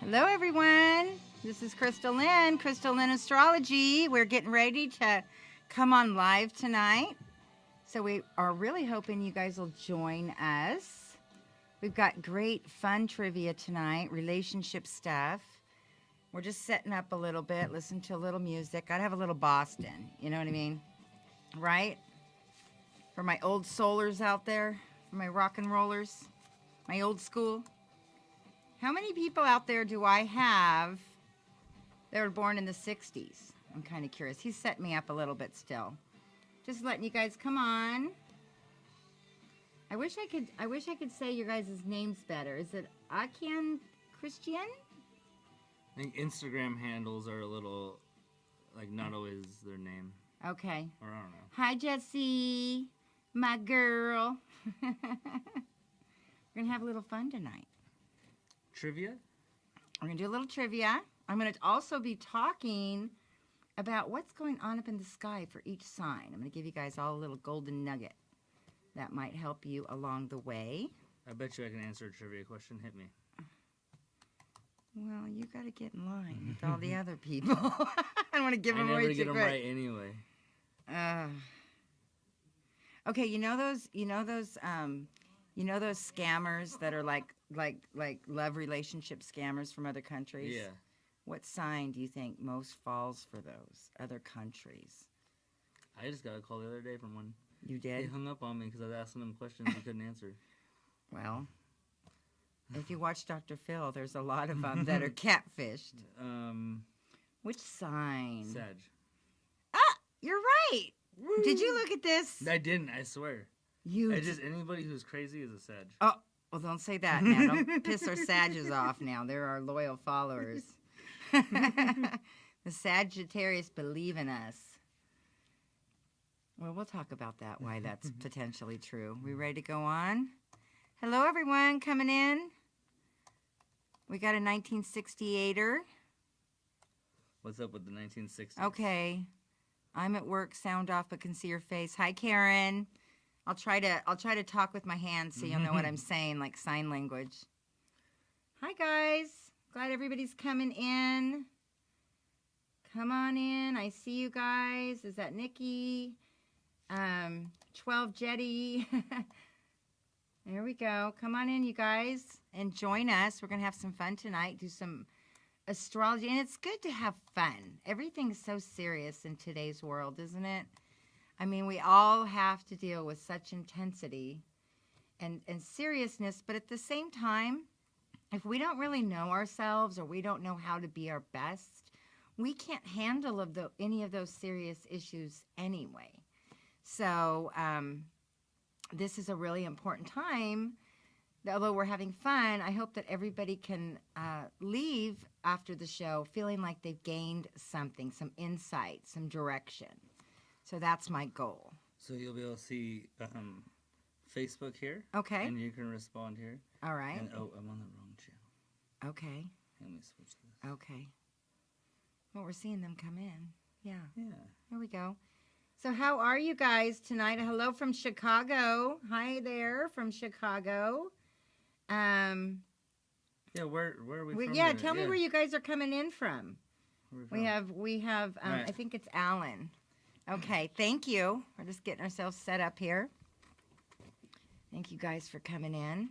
Hello, everyone. This is Chrystal Lynn Astrology. We're getting ready to come on live tonight. So we are really hoping you guys will join us. We've got great fun trivia tonight, relationship stuff. We're just setting up a little bit, listen to a little music. Gotta have a little Boston, you know what I mean? Right? For my old soulers out there, for my rock and rollers, my old school. How many people out there do I have that were born in the 60s? I'm kind of curious. He's setting me up a little bit still. Just letting you guys come on. I wish I could say your guys' names better. Is it Akian Christian? I think Instagram handles are a little, like, not always their name. Okay. Or I don't know. Hi, Jessie, my girl. We're going to have a little fun tonight. Trivia? We're going to do a little trivia. I'm going to also be talking about what's going on up in the sky for each sign. I'm going to give you guys all a little golden nugget that might help you along the way. I bet you I can answer a trivia question. Hit me. Well, you got to get in line with all the other people. I don't want to give them away too quick. I never get them right anyway. Okay, you know those scammers that are like love relationship scammers from other countries? Yeah. What sign do you think most falls for those other countries? I just got a call the other day from one. You did? They hung up on me because I was asking them questions he couldn't answer. Well, if you watch Dr. Phil, there's a lot of them that are catfished. Which sign? Sag. Ah, you're right. Woo. Did you look at this? I didn't, I swear. Anybody who's crazy is a Sag. Oh, well, don't say that now. Don't piss our Sages off now. They're our loyal followers. The Sagittarius believe in us. Well, we'll talk about that, why that's potentially true. We ready to go on? Hello, everyone coming in. We got a 1968er. What's up with the 1960s? Okay. I'm at work, sound off, but can see your face. Hi, Karen. I'll try to talk with my hands so you'll know what I'm saying, like sign language. Hi, guys. Glad everybody's coming in. Come on in. I see you guys. Is that Nikki? 12 Jetty. There we go. Come on in, you guys, and join us. We're going to have some fun tonight, do some astrology. And it's good to have fun. Everything's so serious in today's world, isn't it? I mean, we all have to deal with such intensity and seriousness, but at the same time, if we don't really know ourselves or we don't know how to be our best, we can't handle any of those serious issues anyway. So this is a really important time. Although we're having fun, I hope that everybody can leave after the show feeling like they've gained something, some insight, some direction. So that's my goal. So you'll be able to see Facebook here. Okay. And you can respond here. All right. And, oh, I'm on the wrong channel. Okay. Let me switch this. Okay. Well, we're seeing them come in. Yeah. Yeah. There we go. So how are you guys tonight? Hello from Chicago. Hi there from Chicago. Yeah, where are we from? Yeah, tell me where you guys are coming in from. We have right. I think it's Alan. Okay, thank you. We're just getting ourselves set up here. Thank you guys for coming in.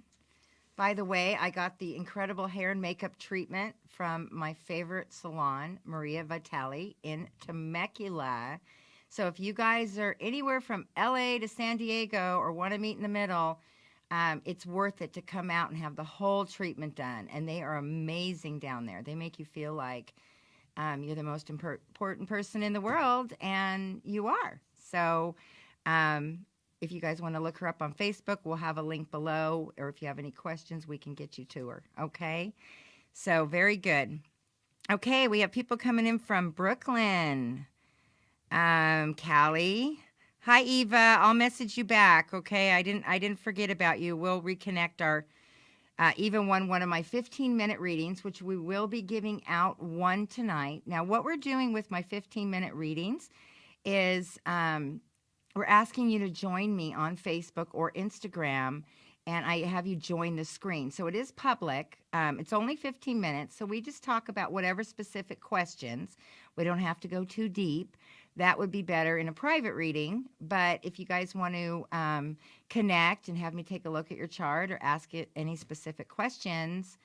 By the way, I got the incredible hair and makeup treatment from my favorite salon, Maria Vitale in Temecula. So if you guys are anywhere from LA to San Diego or want to meet in the middle, it's worth it to come out and have the whole treatment done. And they are amazing down there. They make you feel like you're the most important person in the world, and you are. So if you guys want to look her up on Facebook, we'll have a link below. Or if you have any questions, we can get you to her. Okay? So very good. Okay, we have people coming in from Brooklyn. Callie. Hi, Eva. I'll message you back. Okay, I didn't forget about you. We'll reconnect. Our Eva won one of my 15-minute readings, which we will be giving out one tonight. Now, what we're doing with my 15-minute readings is we're asking you to join me on Facebook or Instagram and I have you join the screen. So it is public. It's only 15 minutes. So we just talk about whatever specific questions. We don't have to go too deep. That would be better in a private reading. But if you guys want to connect and have me take a look at your chart or ask it any specific questions,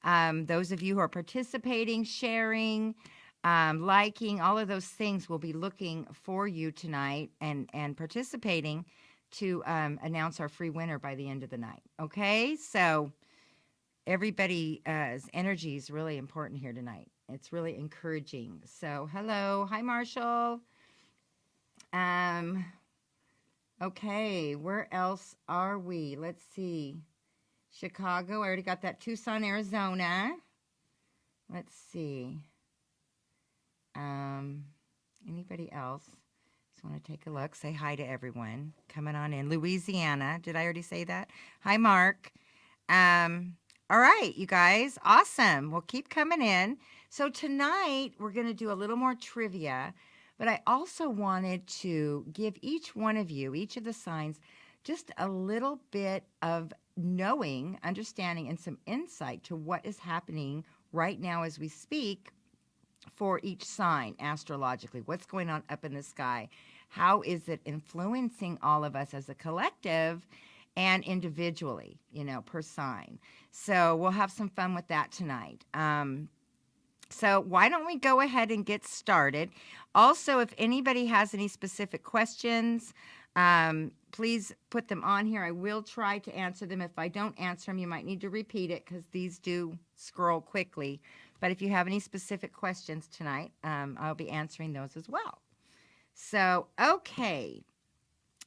those of you who are participating, sharing, liking, all of those things, will be looking for you tonight and participating to announce our free winner by the end of the night. Okay, so everybody's energy is really important here tonight. It's really encouraging. So hello, hi Marshall. Okay, where else are we? Let's see. Chicago, I already got that. Tucson, Arizona. Let's see. Anybody else? Just want to take a look. Say hi to everyone. Coming on in. Louisiana. Did I already say that? Hi, Mark. All right, you guys. Awesome. Well, keep coming in. So tonight, we're going to do a little more trivia, but I also wanted to give each one of you, each of the signs, just a little bit of knowing, understanding, and some insight to what is happening right now as we speak for each sign astrologically. What's going on up in the sky? How is it influencing all of us as a collective and individually, per sign? So we'll have some fun with that tonight. So why don't we go ahead and get started? Also, if anybody has any specific questions, please put them on here. I will try to answer them. If I don't answer them, you might need to repeat it because these do scroll quickly. But if you have any specific questions tonight, I'll be answering those as well. So, okay.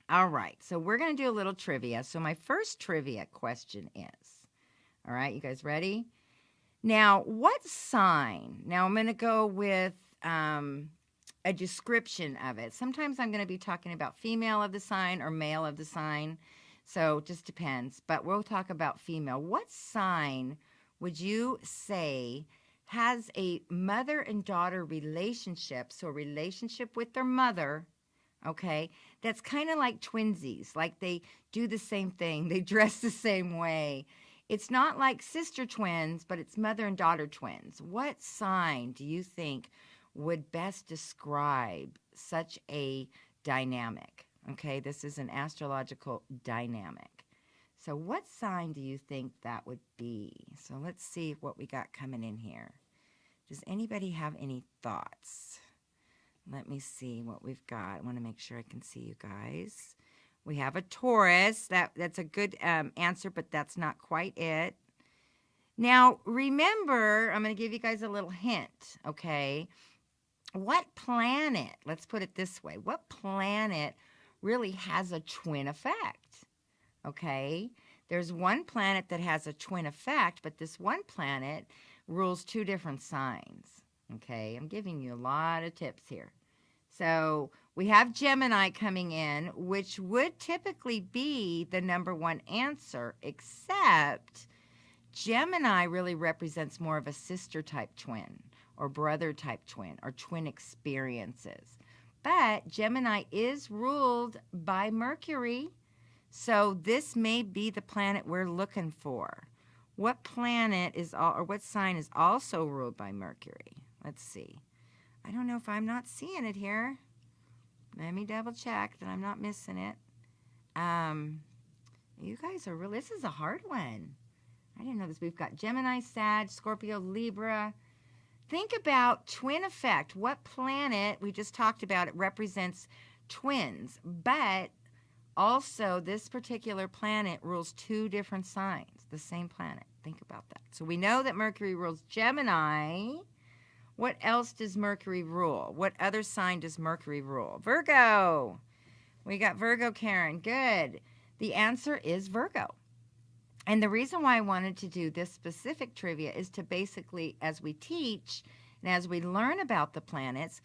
All right. So we're going to do a little trivia. So my first trivia question is, all right, you guys ready? Now, what sign? Now, I'm going to go with a description of it. Sometimes I'm going to be talking about female of the sign or male of the sign. So it just depends. But we'll talk about female. What sign would you say has a mother and daughter relationship, so a relationship with their mother, okay, that's kind of like twinsies, like they do the same thing, they dress the same way. It's not like sister twins, but it's mother and daughter twins. What sign do you think would best describe such a dynamic? Okay, this is an astrological dynamic. So what sign do you think that would be? So let's see what we got coming in here. Does anybody have any thoughts? Let me see what we've got. I want to make sure I can see you guys. We have a Taurus. That's a good answer, but that's not quite it. Now, remember, I'm going to give you guys a little hint, okay? What planet, let's put it this way, what planet really has a twin effect? Okay, there's one planet that has a twin effect, but this one planet rules two different signs. Okay, I'm giving you a lot of tips here. So we have Gemini coming in, which would typically be the number one answer, except Gemini really represents more of a sister type twin or brother type twin or twin experiences. But Gemini is ruled by Mercury. So this may be the planet we're looking for. What planet is or what sign is also ruled by Mercury? Let's see. I don't know if I'm not seeing it here. Let me double check that I'm not missing it. You guys are really, this is a hard one. I didn't know this. We've got Gemini, Sag, Scorpio, Libra. Think about twin effect. What planet, we just talked about, it represents twins, but also, this particular planet rules two different signs, the same planet. Think about that. So we know that Mercury rules Gemini. What else does Mercury rule? What other sign does Mercury rule? Virgo. We got Virgo, Karen. Good. The answer is Virgo. And the reason why I wanted to do this specific trivia is to basically, as we teach and as we learn about the planets,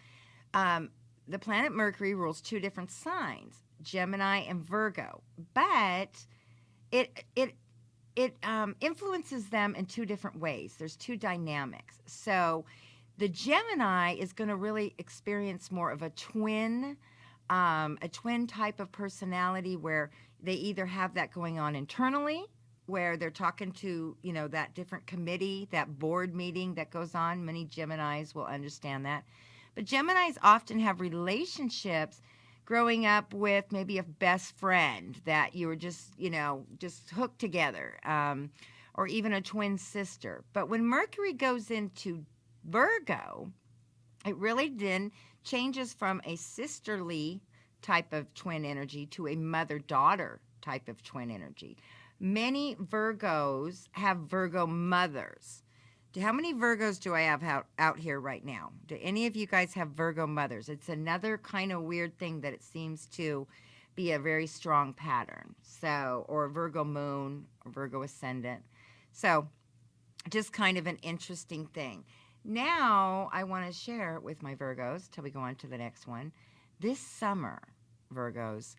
the planet Mercury rules two different signs, Gemini and Virgo, but it influences them in two different ways. There's two dynamics. So the Gemini is going to really experience more of a twin type of personality where they either have that going on internally where they're talking to, that different committee, that board meeting that goes on. Many Geminis will understand that. But Geminis often have relationships growing up with maybe a best friend that you were just hooked together, or even a twin sister. But when Mercury goes into Virgo, it really then changes from a sisterly type of twin energy to a mother-daughter type of twin energy. Many Virgos have Virgo mothers. How many Virgos do I have out here right now? Do any of you guys have Virgo mothers? It's another kind of weird thing that it seems to be a very strong pattern. So, or Virgo moon, or Virgo ascendant. So, just kind of an interesting thing. Now, I want to share with my Virgos, till we go on to the next one. This summer, Virgos,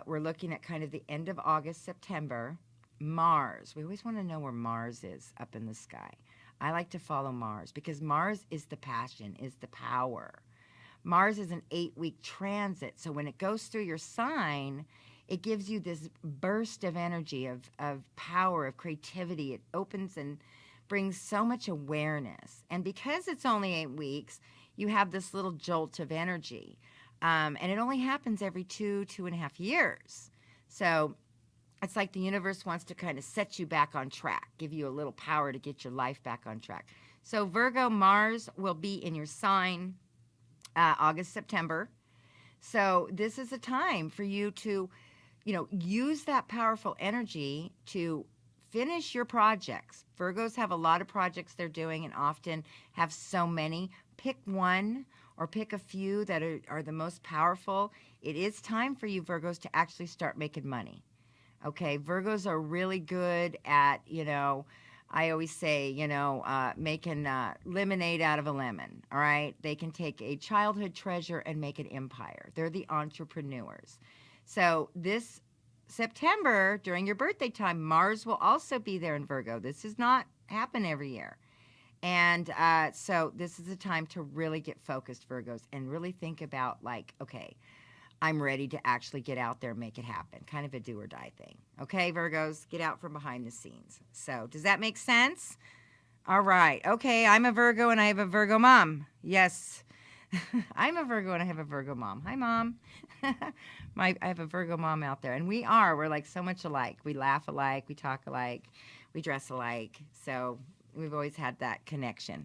we're looking at kind of the end of August, September. Mars. We always want to know where Mars is up in the sky. I like to follow Mars because Mars is the passion, is the power. Mars is an 8-week transit. So when it goes through your sign, it gives you this burst of energy, of power, of creativity. It opens and brings so much awareness. And because it's only 8 weeks, you have this little jolt of energy. And it only happens every 2.5 years. So it's like the universe wants to kind of set you back on track, give you a little power to get your life back on track. So Virgo, Mars will be in your sign August, September. So this is a time for you to, use that powerful energy to finish your projects. Virgos have a lot of projects they're doing and often have so many. Pick one or pick a few that are the most powerful. It is time for you, Virgos, to actually start making money. Okay, Virgos are really good at, I always say, making lemonade out of a lemon, all right? They can take a childhood treasure and make an empire. They're the entrepreneurs. So this September, during your birthday time, Mars will also be there in Virgo. This does not happen every year. And so this is a time to really get focused, Virgos, and really think about okay, I'm ready to actually get out there and make it happen. Kind of a do or die thing. Okay, Virgos, get out from behind the scenes. So does that make sense? All right. Okay, I'm a Virgo and I have a Virgo mom. Yes. I'm a Virgo and I have a Virgo mom. Hi, Mom. I have a Virgo mom out there. And we're like so much alike. We laugh alike. We talk alike. We dress alike. So we've always had that connection.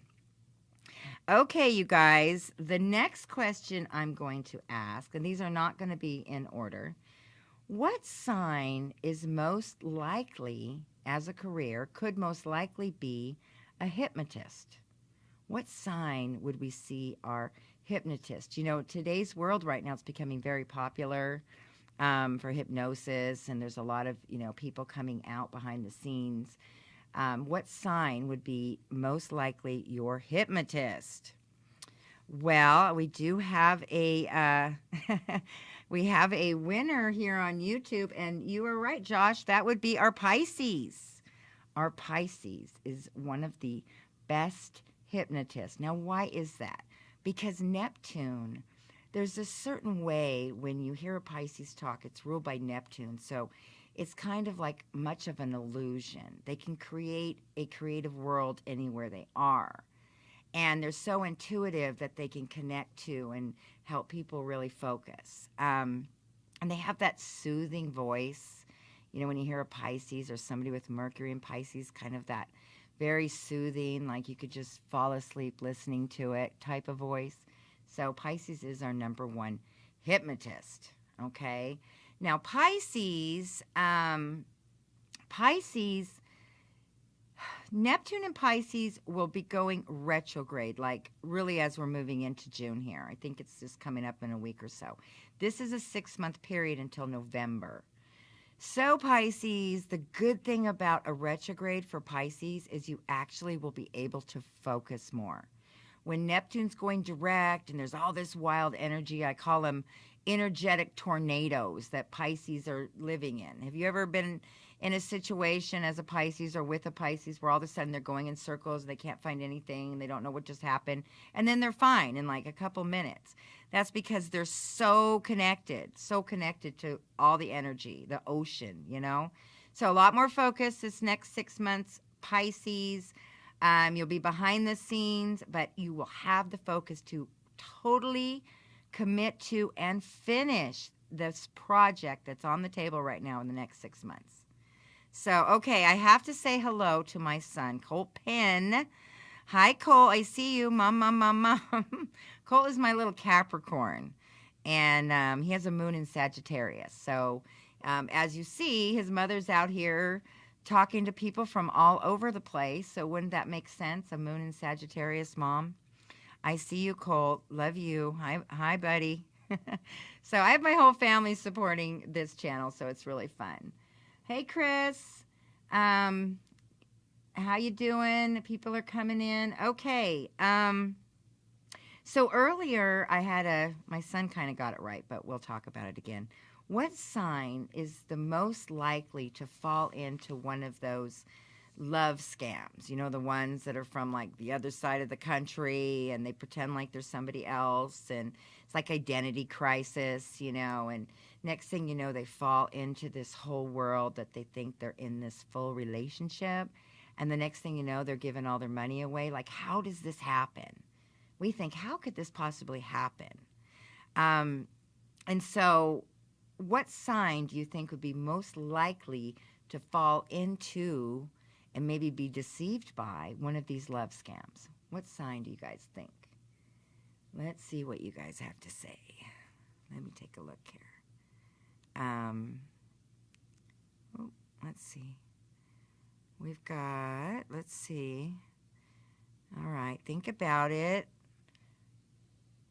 Okay, you guys, the next question I'm going to ask, and these are not going to be in order. What sign is most likely, as a career, could most likely be a hypnotist? What sign would we see our hypnotist? Today's world right now is becoming very popular for hypnosis, and there's a lot of, people coming out behind the scenes. What sign would be most likely your hypnotist? Well, we do have a we have a winner here on YouTube, and you are right, Josh. That would be our Pisces. Our Pisces is one of the best hypnotists. Now, why is that? Because Neptune, there's a certain way when you hear a Pisces talk, it's ruled by Neptune. So it's kind of like much of an illusion. They can create a creative world anywhere they are. And they're so intuitive that they can connect to and help people really focus. And they have that soothing voice. When you hear a Pisces or somebody with Mercury in Pisces, kind of that very soothing, like you could just fall asleep listening to it type of voice. So Pisces is our number one hypnotist, okay? Now, Pisces, Neptune and Pisces will be going retrograde, like really as we're moving into June here. I think it's just coming up in a week or so. This is a 6-month period until November. So Pisces, the good thing about a retrograde for Pisces is you actually will be able to focus more. When Neptune's going direct and there's all this wild energy, I call them energetic tornadoes that Pisces are living in. Have you ever been in a situation as a Pisces or with a Pisces where all of a sudden they're going in circles and they can't find anything and they don't know what just happened, and then they're fine in like a couple minutes? That's because they're so connected to all the energy, the ocean, So a lot more focus this next 6 months, Pisces. You'll be behind the scenes, but you will have the focus to totally commit to and finish this project that's on the table right now in the next 6 months. So, okay, I have to say hello to my son, Colt Penn. Hi, Cole. I see you. Mom. Cole is my little Capricorn, and he has a moon in Sagittarius. So, as you see, his mother's out here talking to people from all over the place. So, wouldn't that make sense? A moon in Sagittarius, Mom. I see you, Colt. Love you. Hi, buddy. So, I have my whole family supporting this channel, so it's really fun. Hey, Chris. How you doing? People are coming in. Okay. So earlier I had my son kind of got it right, but we'll talk about it again. What sign is the most likely to fall into one of those love scams? You know, the ones that are from like the other side of the country and they pretend like there's somebody else and it's like identity crisis, you know, and next thing you know, they fall into this whole world that they think they're in this full relationship. And the next thing you know, they're giving all their money away. Like, how does this happen? We think, how could this possibly happen? And so what sign do you think would be most likely to fall into and maybe be deceived by one of these love scams? What sign do you guys think? Let's see what you guys have to say. Let me take a look here. Let's see. We've got, let's see. All right, think about it.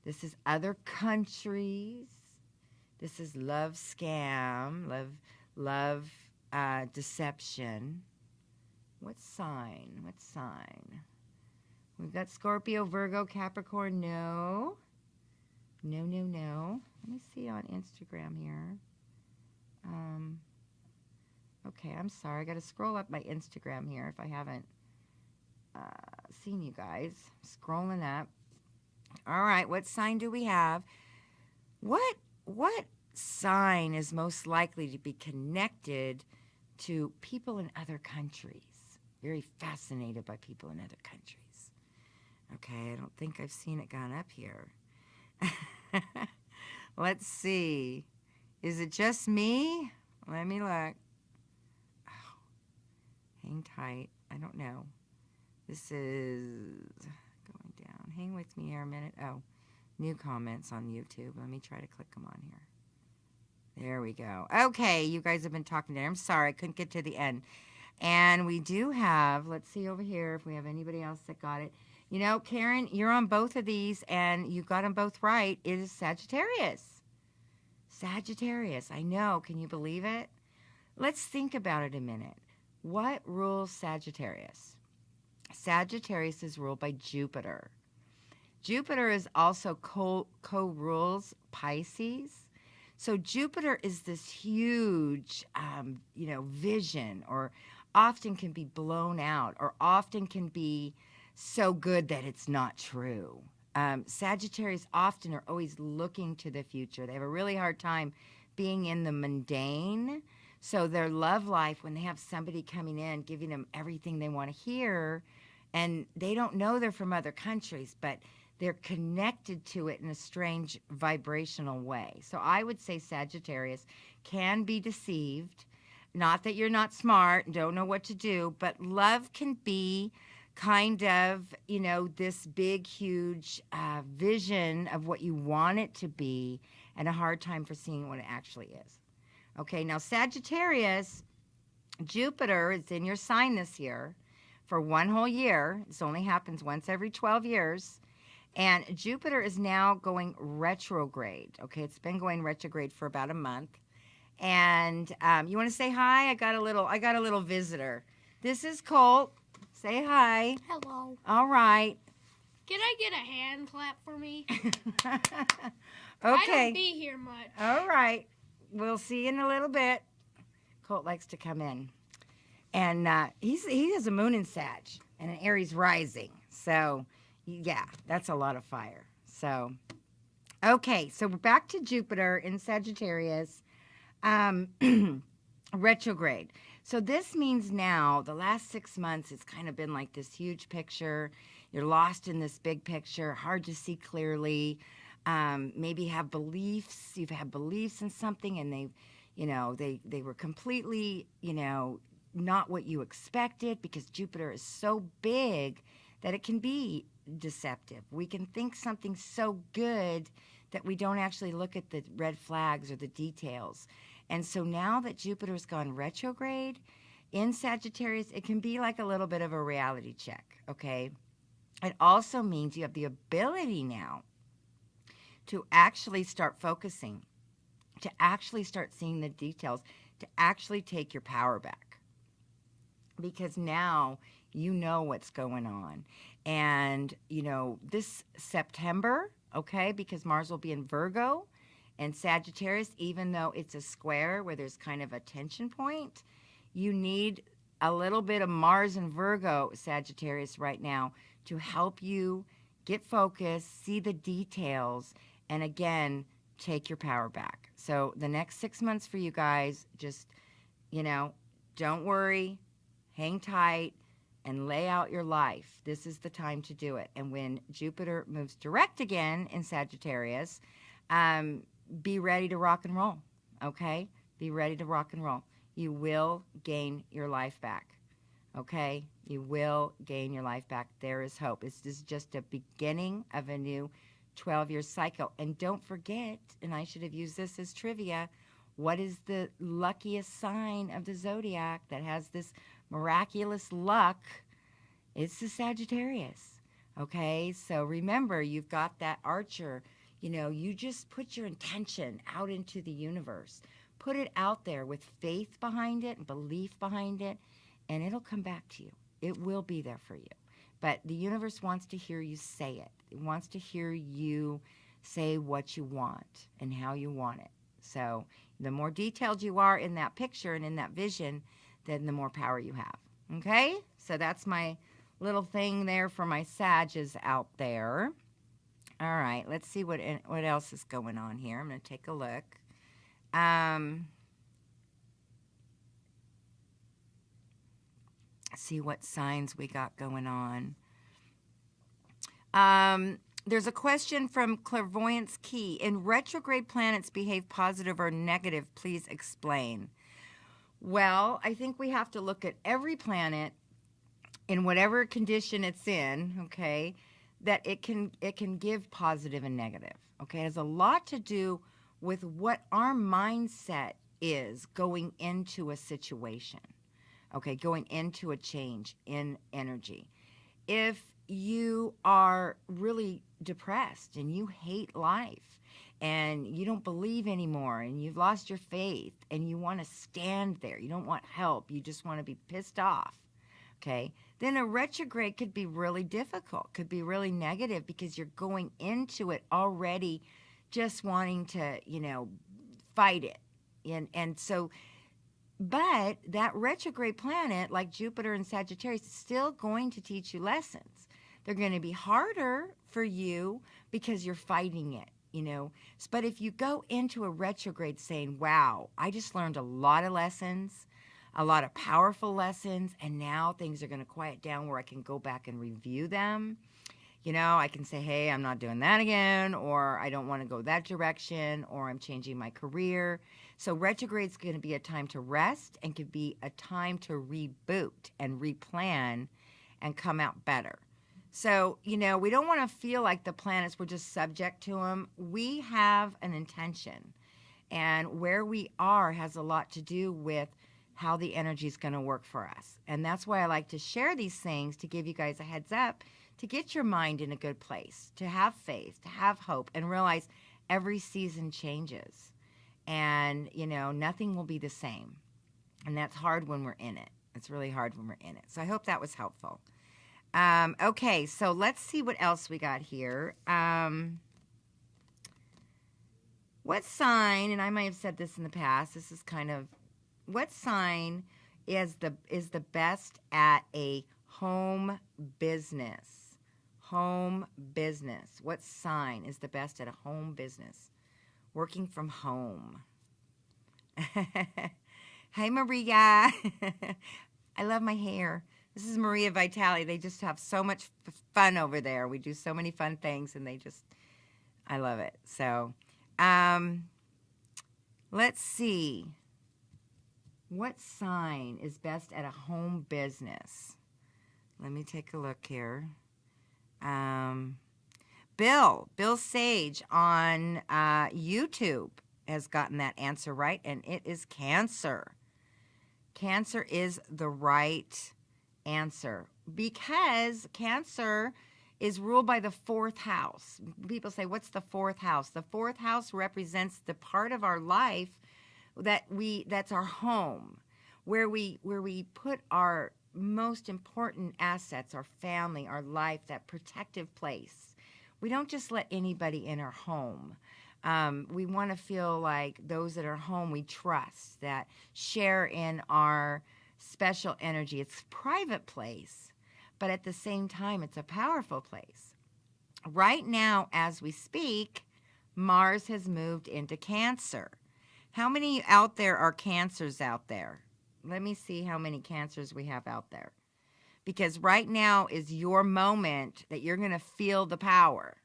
This is other countries. This is love scam, love deception. What sign? What sign? We've got Scorpio, Virgo, Capricorn. No. No. Let me see on Instagram here. Okay, I'm sorry. I got to scroll up my Instagram here if I haven't seen you guys. Scrolling up. All right, what sign do we have? What sign is most likely to be connected to people in other countries? Very fascinated by people in other countries. Okay, I don't think I've seen it gone up here. Let's see. Is it just me? Let me look. Oh, hang tight. I don't know. This is going down. Hang with me here a minute. Oh, new comments on YouTube. Let me try to click them on here. There we go. Okay, you guys have been talking there. I'm sorry, I couldn't get to the end. And we do have, let's see over here if we have anybody else that got it. You know, Karen, you're on both of these, and you got them both right. It is Sagittarius. Sagittarius, I know. Can you believe it? Let's think about it a minute. What rules Sagittarius? Sagittarius is ruled by Jupiter. Jupiter is also co-rules Pisces. So Jupiter is this huge, vision, or often can be blown out, or often can be so good that it's not true. Sagittarius often are always looking to the future. They have a really hard time being in the mundane. So their love life, when they have somebody coming in, giving them everything they want to hear, and they don't know they're from other countries, but they're connected to it in a strange vibrational way. So I would say Sagittarius can be deceived. Not that you're not smart and don't know what to do, but love can be kind of, this big, huge vision of what you want it to be and a hard time for seeing what it actually is. Okay, now Sagittarius, Jupiter is in your sign this year for one whole year. This only happens once every 12 years. And Jupiter is now going retrograde. Okay, it's been going retrograde for about a month. And you want to say hi? I got a little visitor. This is Colt. Say hi. Hello. All right. Can I get a hand clap for me? Okay. I don't be here much. All right. We'll see you in a little bit. Colt likes to come in. And he has a moon in Sag and an Aries rising. So, yeah, that's a lot of fire. So, okay. So, we're back to Jupiter in Sagittarius. Retrograde. So this means now, the last 6 months, it's kind of been like this huge picture. You're lost in this big picture, hard to see clearly. Maybe have beliefs. You've had beliefs in something, and they were completely, not what you expected, because Jupiter is so big that it can be deceptive. We can think something's so good that we don't actually look at the red flags or the details. And so now that Jupiter's gone retrograde in Sagittarius, it can be like a little bit of a reality check, okay? It also means you have the ability now to actually start focusing, to actually start seeing the details, to actually take your power back. Because now you know what's going on. And, this September, okay, because Mars will be in Virgo and Sagittarius, even though it's a square where there's kind of a tension point, you need a little bit of Mars and Virgo, Sagittarius, right now to help you get focused, see the details, and again, take your power back. So the next 6 months for you guys, just, don't worry, hang tight, and lay out your life. This is the time to do it. And when Jupiter moves direct again in Sagittarius, be ready to rock and roll, okay? Be ready to rock and roll. You will gain your life back, okay? You will gain your life back. There is hope. This is just a beginning of a new 12-year cycle. And don't forget, and I should have used this as trivia, what is the luckiest sign of the Zodiac that has this miraculous luck? It's the Sagittarius, okay? So remember, you've got that archer. You just put your intention out into the universe. Put it out there with faith behind it and belief behind it, and it'll come back to you. It will be there for you. But the universe wants to hear you say it. It wants to hear you say what you want and how you want it. So the more detailed you are in that picture and in that vision, then the more power you have. Okay? So that's my little thing there for my Sages out there. All right, let's see what else is going on here. I'm going to take a look. See what signs we got going on. There's a question from Clairvoyance Key. In retrograde planets behave positive or negative? Please explain. Well, I think we have to look at every planet in whatever condition it's in, okay, that it can give positive and negative, okay? It has a lot to do with what our mindset is going into a situation, okay, going into a change in energy. If you are really depressed and you hate life and you don't believe anymore and you've lost your faith and you want to stand there, you don't want help, you just want to be pissed off, okay, then a retrograde could be really difficult, could be really negative, because you're going into it already just wanting to, fight it. And so, but that retrograde planet, like Jupiter and Sagittarius, is still going to teach you lessons. They're going to be harder for you because you're fighting it, But if you go into a retrograde saying, wow, I just learned a lot of lessons, a lot of powerful lessons, and now things are going to quiet down where I can go back and review them. I can say, hey, I'm not doing that again, or I don't want to go that direction, or I'm changing my career. So retrograde is going to be a time to rest and could be a time to reboot and replan and come out better. So, we don't want to feel like the planets, we're just subject to them. We have an intention, and where we are has a lot to do with how the energy is going to work for us. And that's why I like to share these things, to give you guys a heads up, to get your mind in a good place, to have faith, to have hope, and realize every season changes. And, nothing will be the same. And that's hard when we're in it. It's really hard when we're in it. So I hope that was helpful. Okay, so let's see what else we got here. What sign, and I might have said this in the past, this is kind of, what sign is the best at a home business? Home business. What sign is the best at a home business? Working from home. Hi, Maria. I love my hair. This is Maria Vitale. They just have so much fun over there. We do so many fun things, and I love it. So, let's see. What sign is best at a home business? Let me take a look here. Bill Sage on YouTube has gotten that answer right, and it is Cancer. Cancer is the right answer because Cancer is ruled by the fourth house. People say, what's the fourth house? The fourth house represents the part of our life that's our home, where we put our most important assets, our family, our life, that protective place. We don't just let anybody in our home. We want to feel like those that are home we trust, that share in our special energy. It's a private place, but at the same time, it's a powerful place. Right now, as we speak, Mars has moved into Cancer. How many out there are Cancers out there? Let me see how many Cancers we have out there. Because right now is your moment that you're going to feel the power.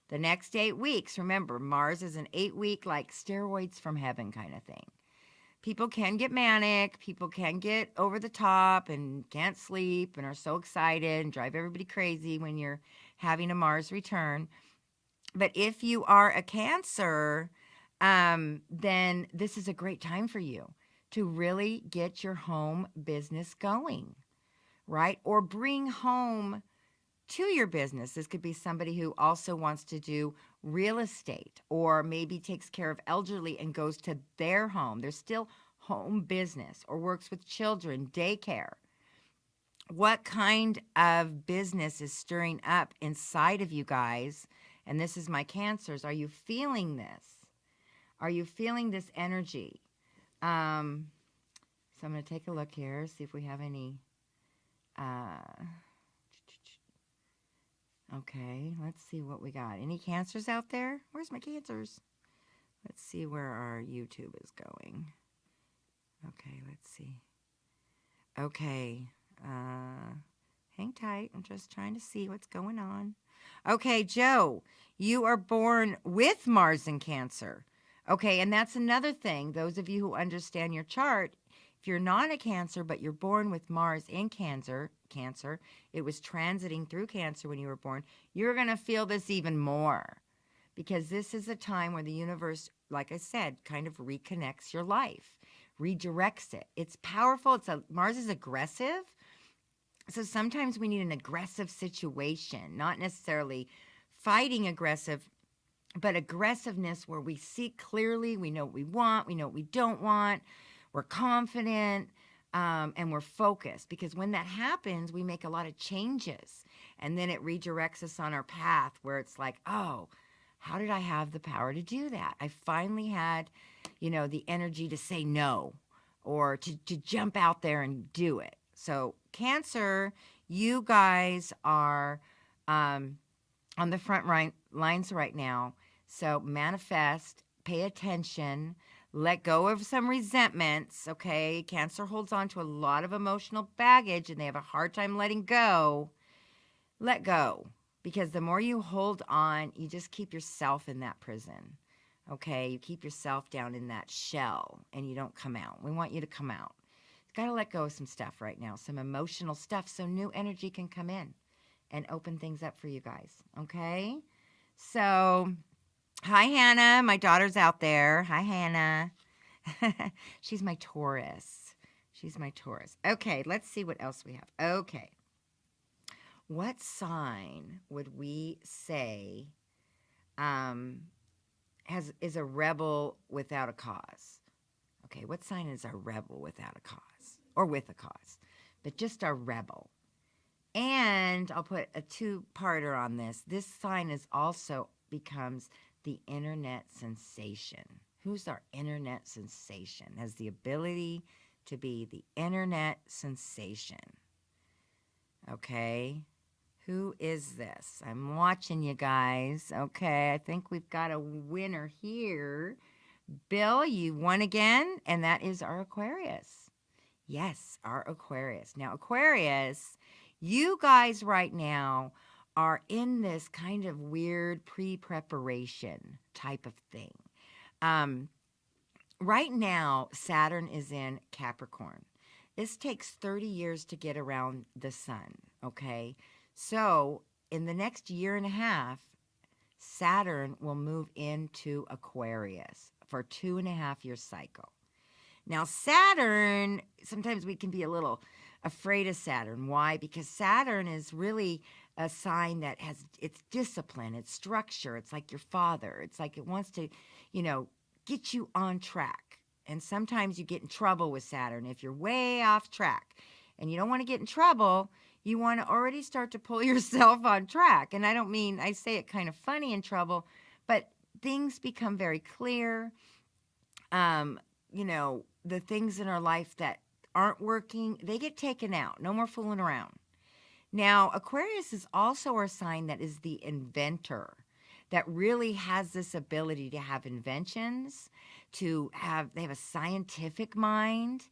The next 8 weeks, remember, Mars is an 8-week, like steroids from heaven kind of thing. People can get manic. People can get over the top and can't sleep and are so excited and drive everybody crazy when you're having a Mars return. But if you are a Cancer, then this is a great time for you to really get your home business going, right? Or bring home to your business. This could be somebody who also wants to do real estate or maybe takes care of elderly and goes to their home. There's still home business, or works with children, daycare. What kind of business is stirring up inside of you guys? And this is my Cancers. Are you feeling this? Are you feeling this energy? So I'm going to take a look here, see if we have any. Okay, let's see what we got. Any Cancers out there? Where's my Cancers? Let's see where our YouTube is going. Okay, let's see. Okay, hang tight. I'm just trying to see what's going on. Okay, Joe, you are born with Mars in Cancer. Okay, and that's another thing. Those of you who understand your chart, if you're not a Cancer, but you're born with Mars in Cancer, it was transiting through Cancer when you were born, you're going to feel this even more because this is a time where the universe, like I said, kind of reconnects your life, redirects it. It's powerful. Mars is aggressive. So sometimes we need an aggressive situation, not necessarily fighting aggressive, but aggressiveness where we see clearly, we know what we want, we know what we don't want, we're confident, and we're focused. Because when that happens, we make a lot of changes. And then it redirects us on our path where it's like, oh, how did I have the power to do that? I finally had, the energy to say no or to jump out there and do it. So Cancer, you guys are on the front lines right now. So manifest, pay attention, let go of some resentments, okay? Cancer holds on to a lot of emotional baggage and they have a hard time letting go. Let go, because the more you hold on, you just keep yourself in that prison, okay? You keep yourself down in that shell and you don't come out. We want you to come out. Got to let go of some stuff right now, some emotional stuff, so new energy can come in and open things up for you guys, okay? So, hi, Hannah. My daughter's out there. Hi, Hannah. She's my Taurus. Okay, let's see what else we have. Okay. What sign would we say is a rebel without a cause? Okay, what sign is a rebel without a cause? Or with a cause, but just a rebel. And I'll put a two-parter on this. This sign also becomes the internet sensation. Who's our internet sensation? Has the ability to be the internet sensation. Okay, who is this? I'm watching you guys. Okay, I think we've got a winner here. Bill, you won again, and that is our Aquarius. Yes, our Aquarius. Now, Aquarius, you guys right now are in this kind of weird pre-preparation type of thing. Right now, Saturn is in Capricorn. This takes 30 years to get around the sun, okay? So, in the next year and a half, Saturn will move into Aquarius for 2.5-year cycle. Now, Saturn, sometimes we can be a little afraid of Saturn. Why? Because Saturn is really a sign that has, it's discipline, it's structure. It's like your father. It's like it wants to, get you on track. And sometimes you get in trouble with Saturn if you're way off track. And you don't want to get in trouble. You want to already start to pull yourself on track. And I don't mean, I say it kind of funny in trouble, but things become very clear. The things in our life that aren't working, they get taken out. No more fooling around. Now, Aquarius is also our sign that is the inventor, that really has this ability to have inventions, they have a scientific mind.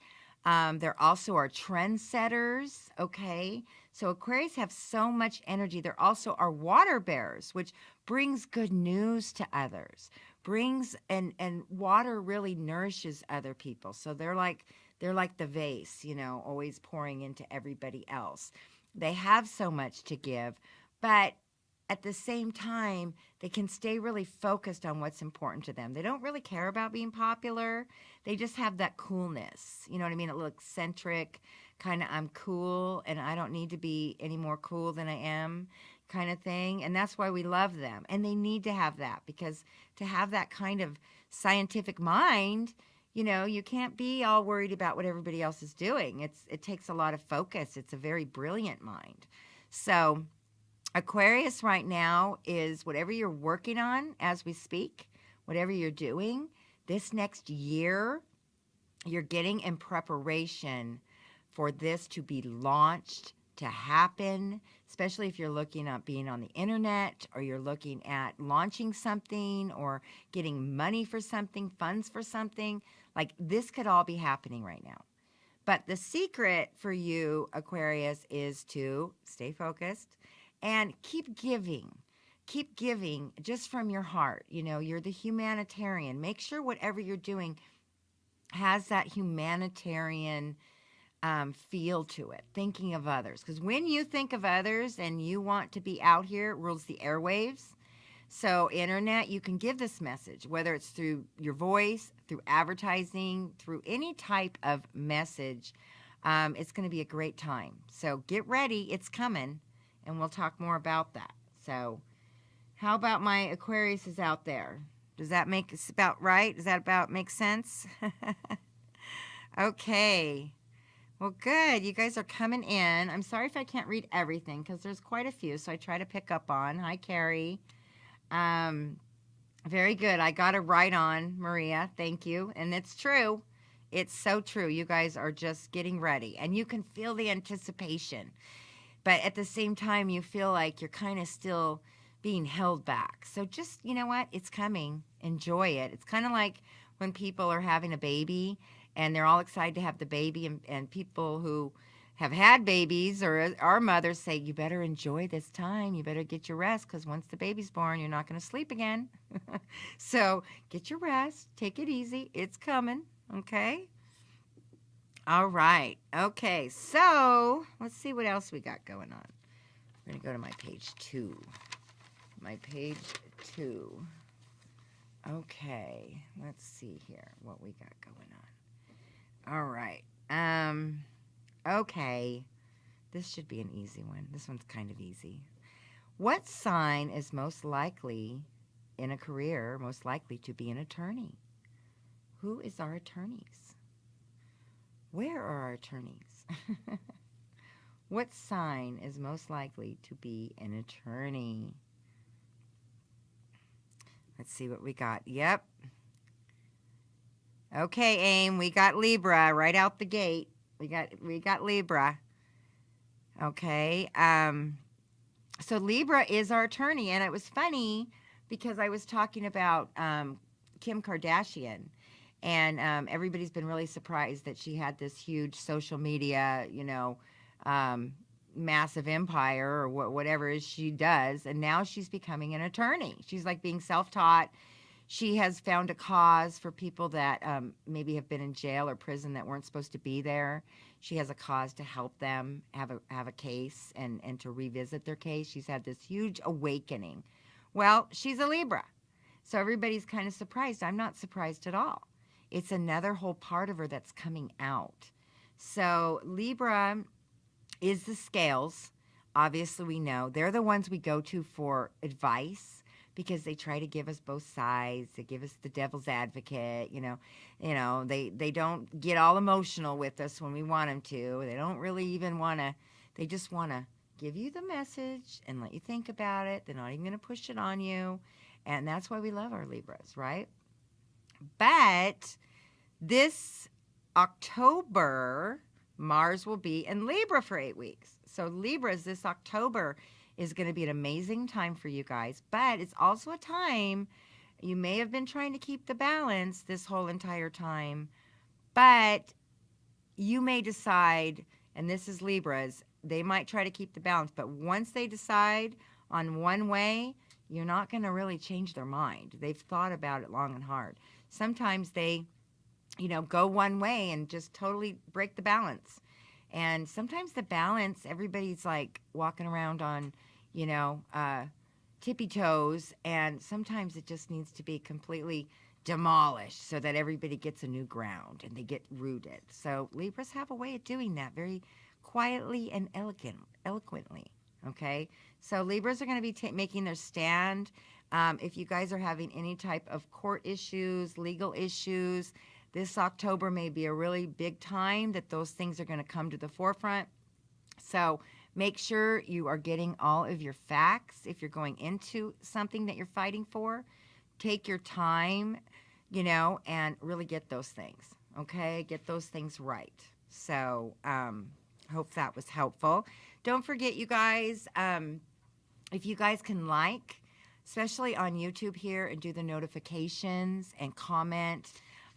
They're also our trendsetters, okay? So Aquarius have so much energy. They're also our water bearers, which brings good news to others. And water really nourishes other people. So they're like the vase, always pouring into everybody else. They have so much to give, but at the same time, they can stay really focused on what's important to them. They don't really care about being popular. They just have that coolness. You know what I mean? A little eccentric, kind of I'm cool and I don't need to be any more cool than I am kind of thing. And that's why we love them. And they need to have that, because to have that kind of scientific mind, you can't be all worried about what everybody else is doing. It takes a lot of focus. It's a very brilliant mind. So Aquarius right now is whatever you're working on as we speak, whatever you're doing, this next year, you're getting in preparation for this to be launched, to happen, especially if you're looking at being on the internet, or you're looking at launching something or getting money for something, funds for something. Like, this could all be happening right now. But the secret for you, Aquarius, is to stay focused and keep giving. Keep giving just from your heart. You're the humanitarian. Make sure whatever you're doing has that humanitarian feel to it, thinking of others. Because when you think of others and you want to be out here, it rules the airwaves. So internet, you can give this message, whether it's through your voice, through advertising, through any type of message. It's going to be a great time. So get ready. It's coming. And we'll talk more about that. So how about my Aquarius is out there? Does that make it's about right? Does that about make sense? Okay. Well, good. You guys are coming in. I'm sorry if I can't read everything because there's quite a few, so I try to pick up on. Hi, Carrie. Very good. I got it right on, Maria. Thank you. And it's true. It's so true. You guys are just getting ready, and you can feel the anticipation. But at the same time, you feel like you're kind of still being held back. So just, you know what? It's coming. Enjoy it. It's kind of like when people are having a baby and they're all excited to have the baby, and people who have had babies or our mothers say, you better enjoy this time. You better get your rest, because once the baby's born, you're not going to sleep again. So get your rest. Take it easy. It's coming. Okay? All right. Okay, so let's see what else we got going on. We're going to go to my page 2. My page 2. Okay, let's see here what we got going on. All right. Okay. This should be an easy one. This one's kind of easy. What sign is most likely in a career, most likely to be an attorney? Who is our attorneys? Where are our attorneys? What sign is most likely to be an attorney? Let's see what we got. Yep. Okay, AIM, we got Libra right out the gate. We got Libra. Okay. So Libra is our attorney, and it was funny because I was talking about Kim Kardashian. And everybody's been really surprised that she had this huge social media, massive empire or whatever it is she does. And now she's becoming an attorney. She's like being self-taught. She has found a cause for people that maybe have been in jail or prison that weren't supposed to be there. She has a cause to help them have a case and to revisit their case. She's had this huge awakening. Well, she's a Libra. So everybody's kind of surprised. I'm not surprised at all. It's another whole part of her that's coming out. So Libra is the scales. Obviously, we know. They're the ones we go to for advice because they try to give us both sides. They give us the devil's advocate, They don't get all emotional with us when we want them to. They don't really even want to. They just want to give you the message and let you think about it. They're not even going to push it on you. And that's why we love our Libras, right? But this October, Mars will be in Libra for 8 weeks. So Libras, this October is going to be an amazing time for you guys. But it's also a time you may have been trying to keep the balance this whole entire time. But you may decide, and this is Libras, they might try to keep the balance. But once they decide on one way, you're not going to really change their mind. They've thought about it long and hard. Sometimes they, go one way and just totally break the balance. And sometimes the balance, everybody's like walking around on, tippy toes. And sometimes it just needs to be completely demolished so that everybody gets a new ground and they get rooted. So Libras have a way of doing that very quietly and eloquently. Okay, so Libras are going to be making their stand. If you guys are having any type of court issues, legal issues, this October may be a really big time that those things are going to come to the forefront. So make sure you are getting all of your facts. If you're going into something that you're fighting for, take your time, and really get those things. Okay, get those things right. So hope that was helpful. Don't forget, you guys, if you guys can like, especially on YouTube here, and do the notifications and comment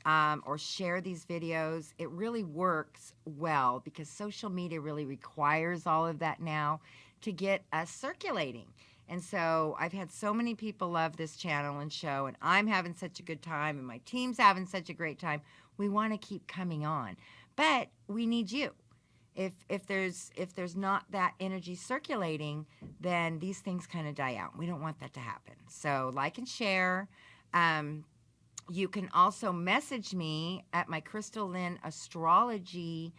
or share these videos, it really works well because social media really requires all of that now to get us circulating. And so I've had so many people love this channel and show, and I'm having such a good time, and my team's having such a great time. We want to keep coming on, but we need you. If there's not that energy circulating, then these things kind of die out. We don't want that to happen. So like and share. You can also message me at my Chrystal Lynn Astrology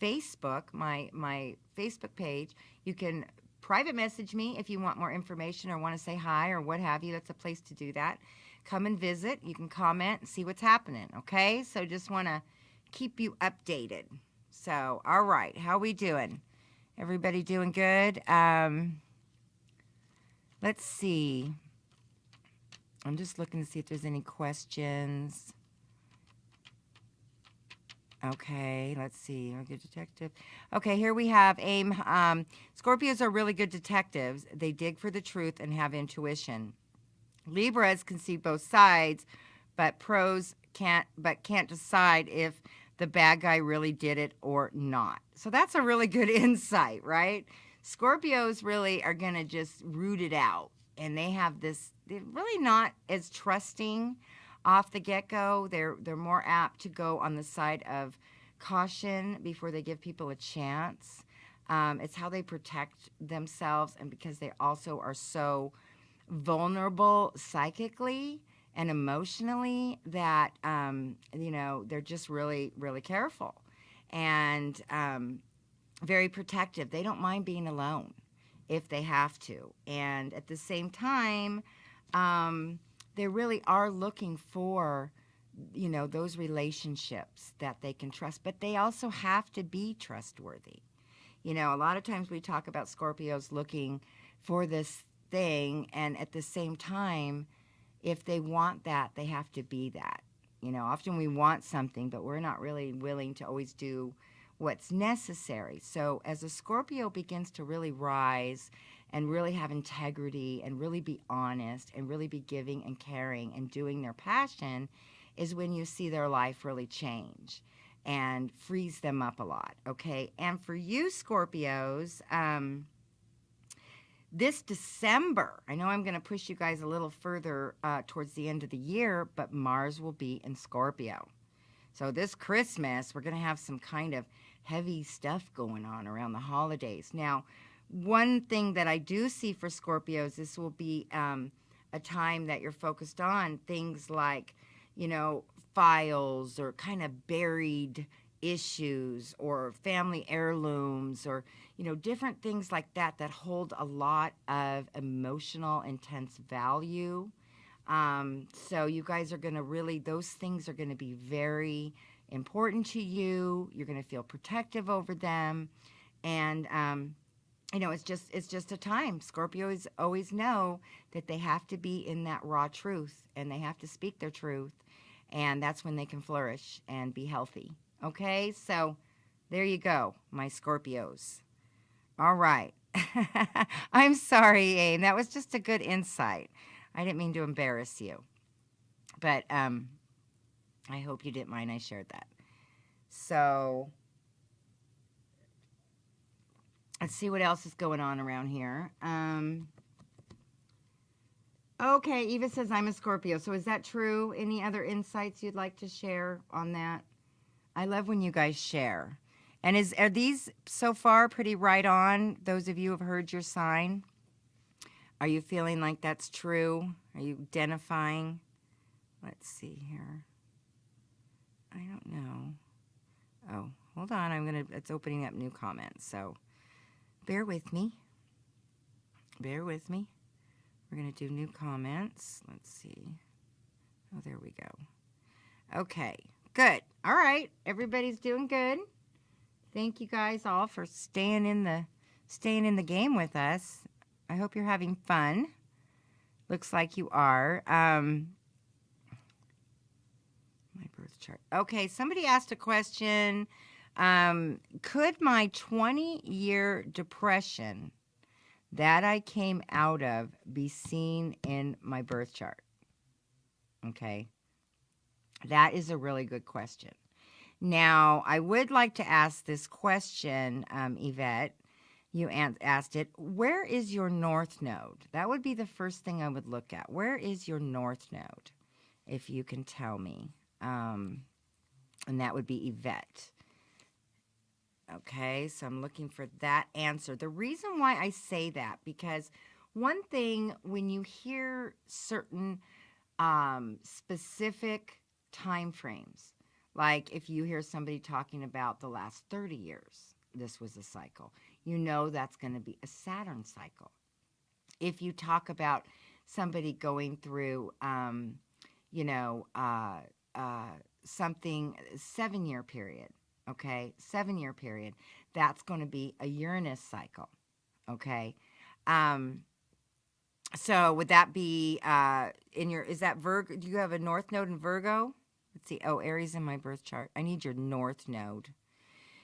Facebook, my Facebook page. You can private message me if you want more information or want to say hi or what have you. That's a place to do that. Come and visit. You can comment and see what's happening, okay? So just want to keep you updated. So, all right, how we doing? Everybody doing good? Let's see. I'm just looking to see if there's any questions. Okay, let's see. We're a good detective. Okay, here we have AIM. Scorpios are really good detectives. They dig for the truth and have intuition. Libras can see both sides, but can't decide if the bad guy really did it or not. So that's a really good insight, right? Scorpios really are going to just root it out. And they have this, they're really not as trusting off the get-go. They're more apt to go on the side of caution before they give people a chance. It's how they protect themselves, and because they also are so vulnerable psychically and emotionally that, they're just really, really careful and very protective. They don't mind being alone if they have to. And at the same time, they really are looking for, those relationships that they can trust. But they also have to be trustworthy. A lot of times we talk about Scorpios looking for this thing, and at the same time, if they want that, they have to be that. Often we want something, but we're not really willing to always do what's necessary. So as a Scorpio begins to really rise and really have integrity and really be honest and really be giving and caring and doing their passion is when you see their life really change and frees them up a lot, okay? And for you, Scorpios, this December, I know I'm going to push you guys a little further towards the end of the year, but Mars will be in Scorpio. So this Christmas, we're going to have some kind of heavy stuff going on around the holidays. Now, one thing that I do see for Scorpios, this will be a time that you're focused on things like, you know, files or kind of buried issues or family heirlooms or, you know, different things like that that hold a lot of emotional, intense value. So you guys are going to really, those things are going to be very important to you. You're going to feel protective over them. And, you know, it's just a time. Scorpios always know that they have to be in that raw truth and they have to speak their truth. And that's when they can flourish and be healthy. Okay, so there you go, my Scorpios. All right. I'm sorry, Aim. That was just a good insight. I didn't mean to embarrass you. But I hope you didn't mind I shared that. So let's see what else is going on around here. Okay, Eva says I'm a Scorpio. So is that true? Any other insights you'd like to share on that? I love when you guys share. And are these so far pretty right on? Those of you who have heard your sign? Are you feeling like that's true? Are you identifying? Let's see here. I don't know. Oh, hold on. It's opening up new comments. So bear with me. Bear with me. We're going to do new comments. Let's see. Oh, there we go. Okay, good. All right, everybody's doing good. Thank you guys all for staying in the game with us. I hope you're having fun. Looks like you are. My birth chart. Okay, somebody asked a question. Could my 20-year depression that I came out of be seen in my birth chart? Okay. That is a really good question. Now, I would like to ask this question, Yvette. You asked it. Where is your north node? That would be the first thing I would look at. Where is your north node, if you can tell me? And that would be Yvette. Okay, so I'm looking for that answer. The reason why I say that, because one thing, when you hear certain specific time frames, like if you hear somebody talking about the last 30 years, this was a cycle, you know that's going to be a Saturn cycle. If you talk about somebody going through, something 7-year period, okay, 7-year period, that's going to be a Uranus cycle, okay? So would that be is that Virgo? Do you have a north node in Virgo? Let's see. Oh, Aries in my birth chart. I need your north node.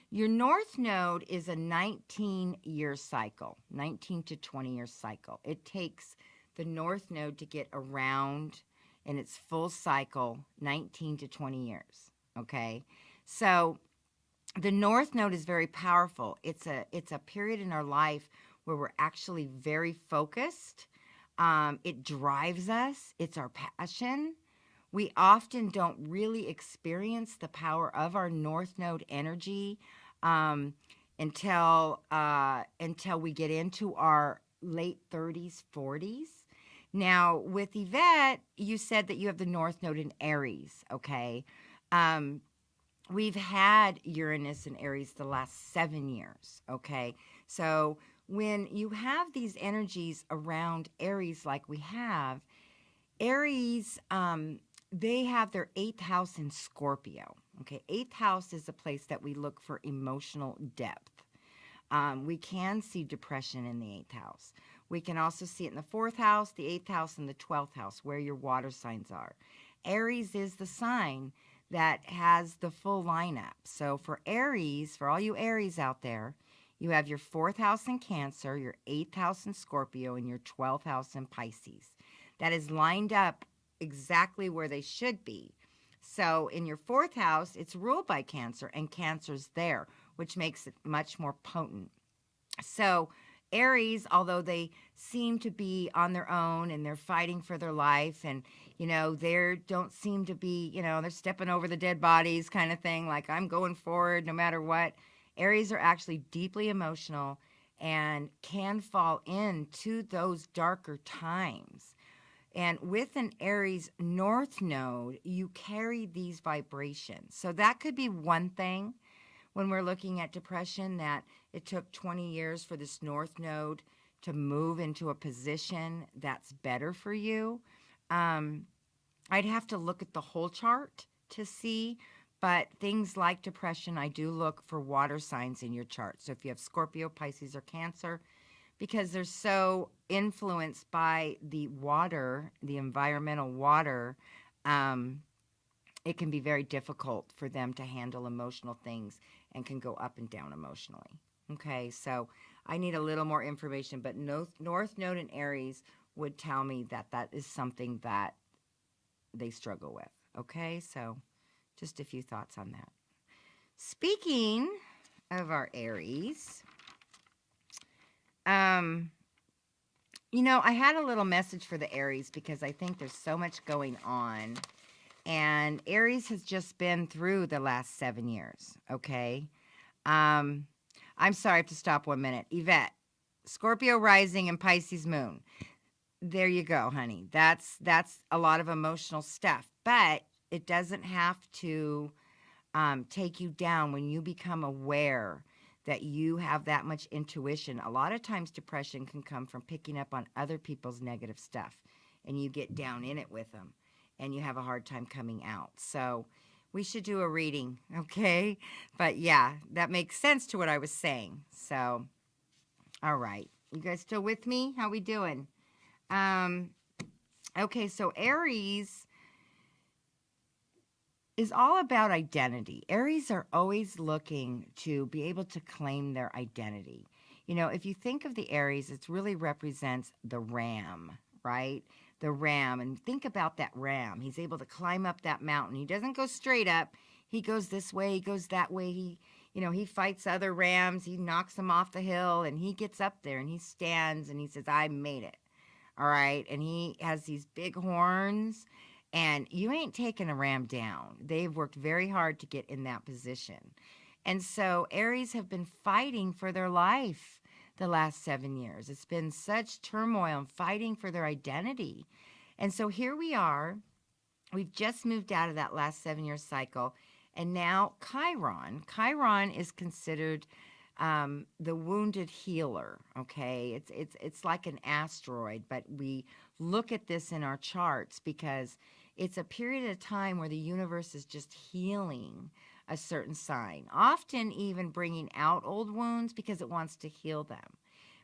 Your north node is a 19-year cycle, 19 to 20-year cycle. It takes the north node to get around in its full cycle, 19 to 20 years, okay? So the north node is very powerful. It's a period in our life where we're actually very focused. It drives us. It's our passion. We often don't really experience the power of our north node energy until we get into our late 30s, 40s. Now, with Yvette, you said that you have the north node in Aries, okay? We've had Uranus in Aries the last 7 years, okay? So when you have these energies around Aries like we have, Aries, they have their 8th house in Scorpio, okay? 8th house is a place that we look for emotional depth. We can see depression in the 8th house. We can also see it in the 4th house, the 8th house, and the 12th house, where your water signs are. Aries is the sign that has the full lineup. So for Aries, for all you Aries out there, You have your 4th house in Cancer, your 8th house in Scorpio, and your 12th house in Pisces. That is lined up exactly where they should be. So in your 4th house, it's ruled by Cancer, and Cancer's there, which makes it much more potent. So Aries, although they seem to be on their own and they're fighting for their life, and, you know, they don't seem to be, you know, they're stepping over the dead bodies kind of thing, like I'm going forward no matter what. Aries are actually deeply emotional and can fall into those darker times. And with an Aries North node, you carry these vibrations. So that could be one thing when we're looking at depression, that it took 20 years for this North node to move into a position that's better for you. I'd have to look at the whole chart to see, but things like depression, I do look for water signs in your chart. So if you have Scorpio, Pisces, or Cancer, because they're so influenced by the water, the environmental water, it can be very difficult for them to handle emotional things and can go up and down emotionally. Okay, so I need a little more information, but North Node in Aries would tell me that that is something that they struggle with. Okay, so just a few thoughts on that. Speaking of our Aries, you know, I had a little message for the Aries because I think there's so much going on. And Aries has just been through the last 7 years, okay? I'm sorry, I have to stop 1 minute. Yvette, Scorpio rising and Pisces moon. There you go, honey. That's a lot of emotional stuff. But it doesn't have to take you down when you become aware that you have that much intuition. A lot of times depression can come from picking up on other people's negative stuff, and you get down in it with them, and you have a hard time coming out. So we should do a reading, okay? But yeah, that makes sense to what I was saying. So, all right. You guys still with me? How we doing? Okay, so Aries is all about identity. Aries are always looking to be able to claim their identity. You know, if you think of the Aries, it really represents the ram, right? The ram. And think about that ram. He's able to climb up that mountain. He doesn't go straight up. He goes this way. He goes that way. He fights other rams. He knocks them off the hill, and he gets up there and he stands and he says, I made it. All right. And he has these big horns. And you ain't taking a ram down. They've worked very hard to get in that position. And so Aries have been fighting for their life the last 7 years. It's been such turmoil and fighting for their identity. And so here we are. We've just moved out of that last 7-year cycle. And now Chiron. Chiron is considered the wounded healer, okay? It's like an asteroid, but we look at this in our charts because it's a period of time where the universe is just healing a certain sign, often even bringing out old wounds because it wants to heal them.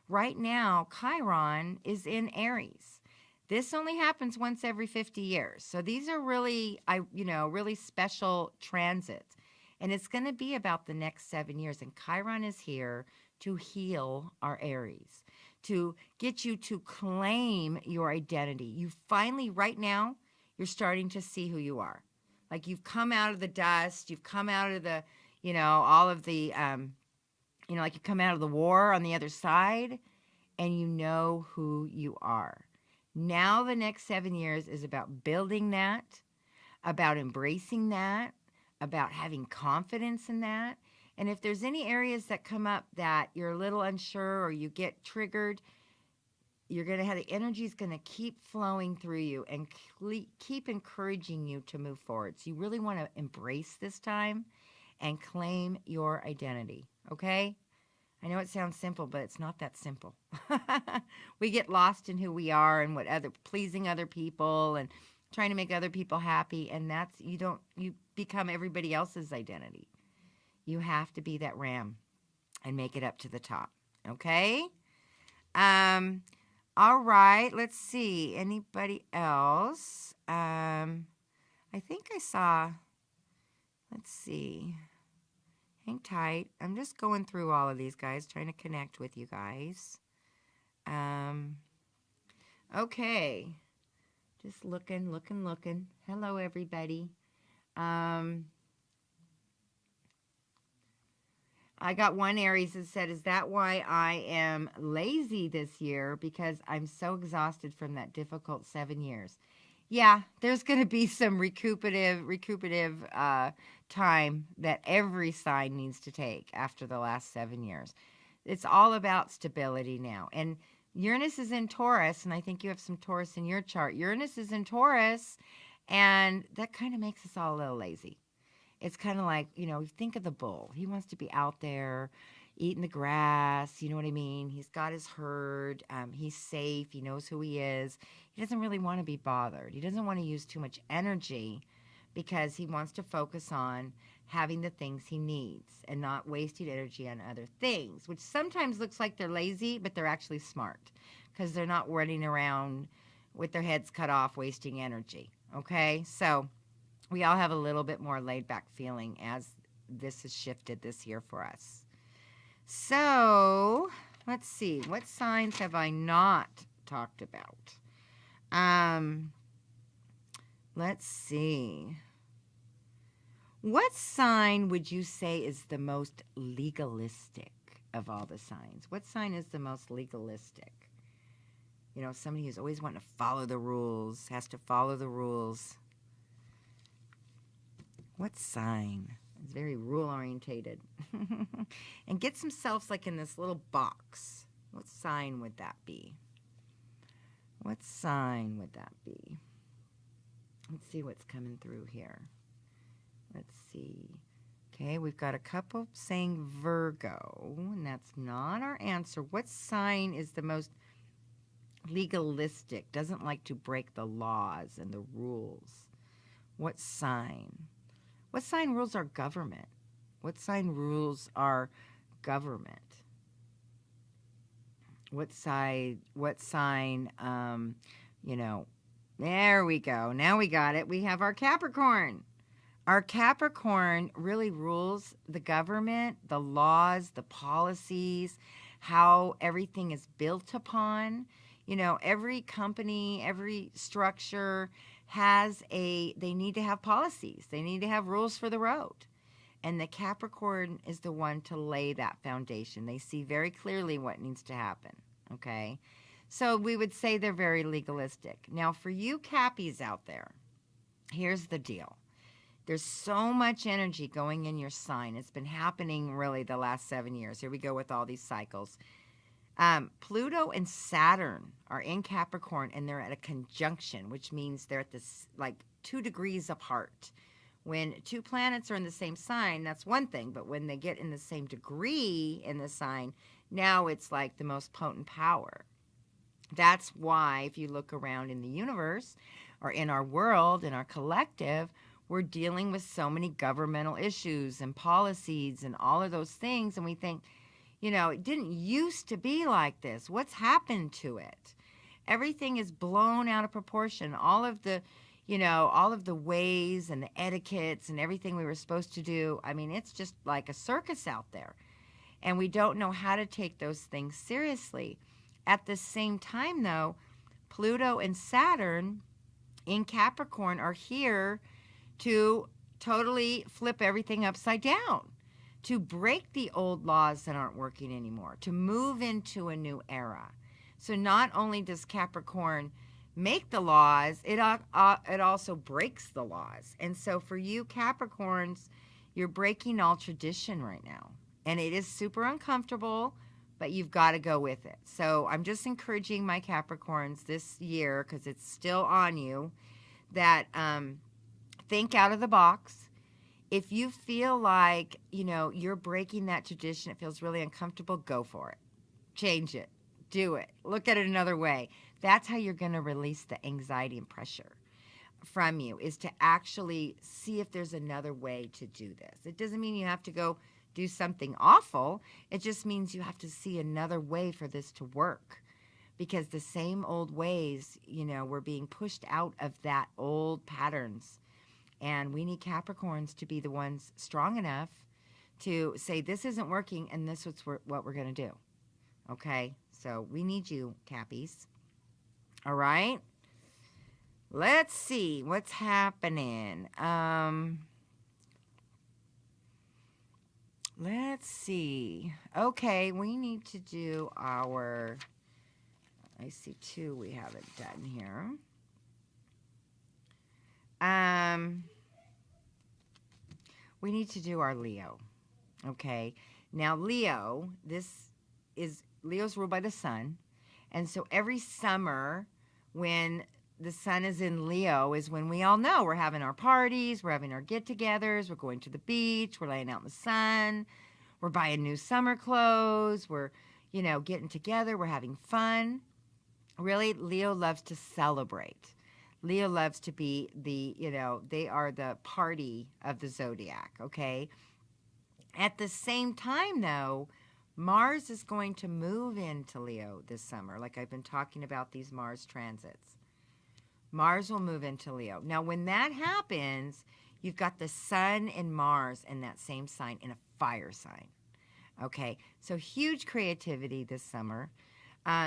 Right now, Chiron is in Aries. This only happens once every 50 years. So these are really, really special transits. And it's going to be about the next 7 years. And Chiron is here to heal our Aries, to get you to claim your identity. You finally, right now, you're starting to see who you are. Like you've come out of the dust. You've come out of the, all of the, like you come out of the war on the other side, and you know who you are. Now the next 7 years is about building that, about embracing that, about having confidence in that. And if there's any areas that come up that you're a little unsure or you get triggered, you're going to have the energy is going to keep flowing through you and keep encouraging you to move forward. So you really want to embrace this time and claim your identity, okay? I know it sounds simple, but it's not that simple. We get lost in who we are and pleasing other people and trying to make other people happy, and you become everybody else's identity. You have to be that ram and make it up to the top, okay? All right, let's see. Anybody else? I think I saw, let's see. Hang tight. I'm just going through all of these guys, trying to connect with you guys. Okay. Just looking. Hello, everybody. I got one Aries that said, is that why I am lazy this year? Because I'm so exhausted from that difficult 7 years. Yeah, there's going to be some recuperative time that every sign needs to take after the last 7 years. It's all about stability now. And Uranus is in Taurus, and I think you have some Taurus in your chart. Uranus is in Taurus, and that kind of makes us all a little lazy. It's kind of like, think of the bull. He wants to be out there eating the grass. You know what I mean? He's got his herd. He's safe. He knows who he is. He doesn't really want to be bothered. He doesn't want to use too much energy because he wants to focus on having the things he needs and not wasting energy on other things, which sometimes looks like they're lazy, but they're actually smart because they're not running around with their heads cut off wasting energy. Okay? So we all have a little bit more laid-back feeling as this has shifted this year for us. So, let's see. What signs have I not talked about? Let's see. What sign would you say is the most legalistic of all the signs? What sign is the most legalistic? Somebody who's always wanting to follow the rules, has to follow the rules. What sign is very rule-orientated and gets themselves like in this little box? What sign would that be? What sign would that be? Let's see what's coming through here. Let's see. Okay, we've got a couple saying Virgo, and that's not our answer. What sign is the most legalistic, doesn't like to break the laws and the rules? What sign? What sign rules our government? What sign rules our government? What sign, there we go. Now we got it. We have our Capricorn. Our Capricorn really rules the government, the laws, the policies, how everything is built upon. Every company, every structure they need to have policies. They need to have rules for the road. And the Capricorn is the one to lay that foundation. They see very clearly what needs to happen, okay? So we would say they're very legalistic. Now, for you Cappies out there, here's the deal. There's so much energy going in your sign. It's been happening really the last 7 years. Here we go with all these cycles. Pluto and Saturn are in Capricorn, and they're at a conjunction, which means they're at this 2 degrees apart. When two planets are in the same sign, that's one thing, but when they get in the same degree in the sign, now it's like the most potent power. That's why if you look around in the universe or in our world, in our collective, we're dealing with so many governmental issues and policies and all of those things, and we think, it didn't used to be like this. What's happened to it? Everything is blown out of proportion. All of the ways and the etiquettes and everything we were supposed to do. I mean, it's just like a circus out there. And we don't know how to take those things seriously. At the same time, though, Pluto and Saturn in Capricorn are here to totally flip everything upside down, to break the old laws that aren't working anymore, to move into a new era. So not only does Capricorn make the laws, it also breaks the laws. And so for you Capricorns, you're breaking all tradition right now. And it is super uncomfortable, but you've got to go with it. So I'm just encouraging my Capricorns this year, because it's still on you, that think out of the box. If you feel like, you're breaking that tradition, it feels really uncomfortable, go for it. Change it. Do it. Look at it another way. That's how you're going to release the anxiety and pressure from you, is to actually see if there's another way to do this. It doesn't mean you have to go do something awful. It just means you have to see another way for this to work, because the same old ways, we're being pushed out of that old patterns. And we need Capricorns to be the ones strong enough to say, this isn't working, and this is what we're going to do. Okay? So we need you, Cappies. All right? Let's see what's happening. Let's see. Okay, we need to do our... I see 2 we haven't done here. We need to do our Leo. Okay. Now, Leo, Leo's ruled by the sun. And so every summer when the sun is in Leo is when we all know we're having our parties, we're having our get-togethers, we're going to the beach, we're laying out in the sun, we're buying new summer clothes, we're, getting together, we're having fun. Really, Leo loves to celebrate. Leo loves to be they are the party of the zodiac, okay? At the same time, though, Mars is going to move into Leo this summer, like I've been talking about these Mars transits. Mars will move into Leo. Now, when that happens, you've got the sun and Mars in that same sign, in a fire sign, okay? So huge creativity this summer.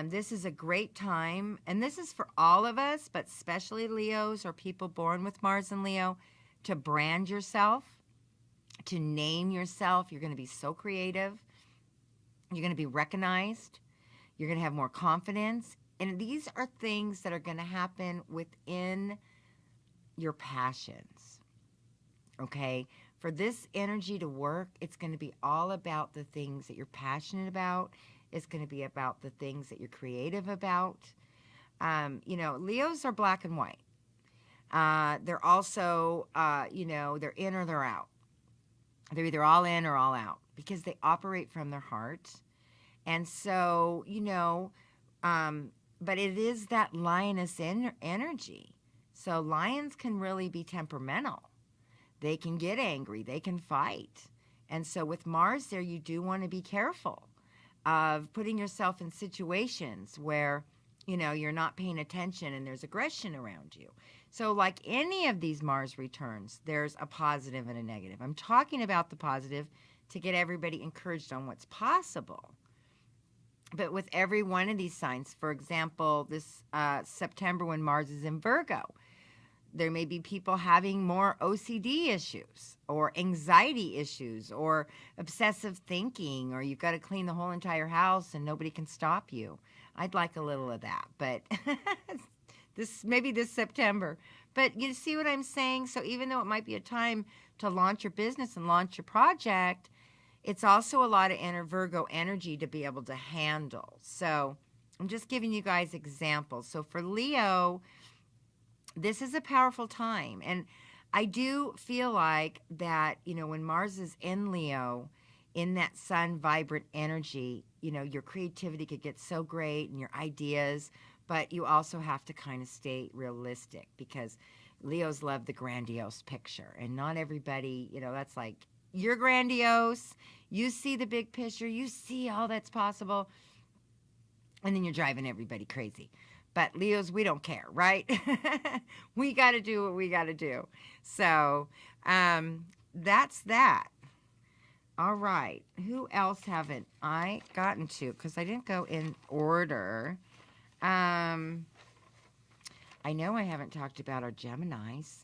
This is a great time, and this is for all of us, but especially Leos or people born with Mars and Leo, to brand yourself, to name yourself. You're going to be so creative. You're going to be recognized. You're going to have more confidence. And these are things that are going to happen within your passions, okay? For this energy to work, it's going to be all about the things that you're passionate about. It's going to be about the things that you're creative about. Leos are black and white. They're also, they're in or they're out. They're either all in or all out because they operate from their heart. And so, but it is that lioness energy. So lions can really be temperamental. They can get angry. They can fight. And so with Mars there, you do want to be careful of putting yourself in situations where, you're not paying attention and there's aggression around you. So like any of these Mars returns, there's a positive and a negative. I'm talking about the positive to get everybody encouraged on what's possible. But with every one of these signs, for example, this September when Mars is in Virgo, there may be people having more OCD issues or anxiety issues or obsessive thinking, or you've got to clean the whole entire house and nobody can stop you. I'd like a little of that, but maybe this September. But you see what I'm saying? So even though it might be a time to launch your business and launch your project, it's also a lot of inner Virgo energy to be able to handle. So I'm just giving you guys examples. So for Leo, this is a powerful time. And I do feel like that, when Mars is in Leo, in that sun vibrant energy, your creativity could get so great and your ideas, but you also have to kind of stay realistic because Leos love the grandiose picture. And not everybody, that's like, you're grandiose, you see the big picture, you see all that's possible, and then you're driving everybody crazy. But Leos, we don't care, right? We got to do what we got to do. So that's that. All right. Who else haven't I gotten to? Because I didn't go in order. I know I haven't talked about our Geminis.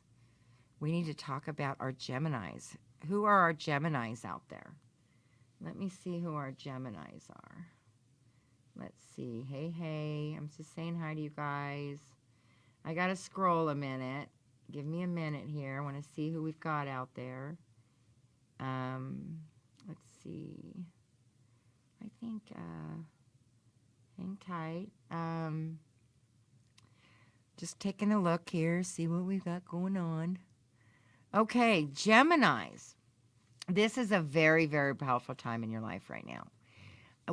We need to talk about our Geminis. Who are our Geminis out there? Let me see who our Geminis are. Let's see. Hey. I'm just saying hi to you guys. I got to scroll a minute. Give me a minute here. I want to see who we've got out there. Let's see. I think, hang tight. Just taking a look here, see what we've got going on. Okay, Geminis. This is a very, very powerful time in your life right now.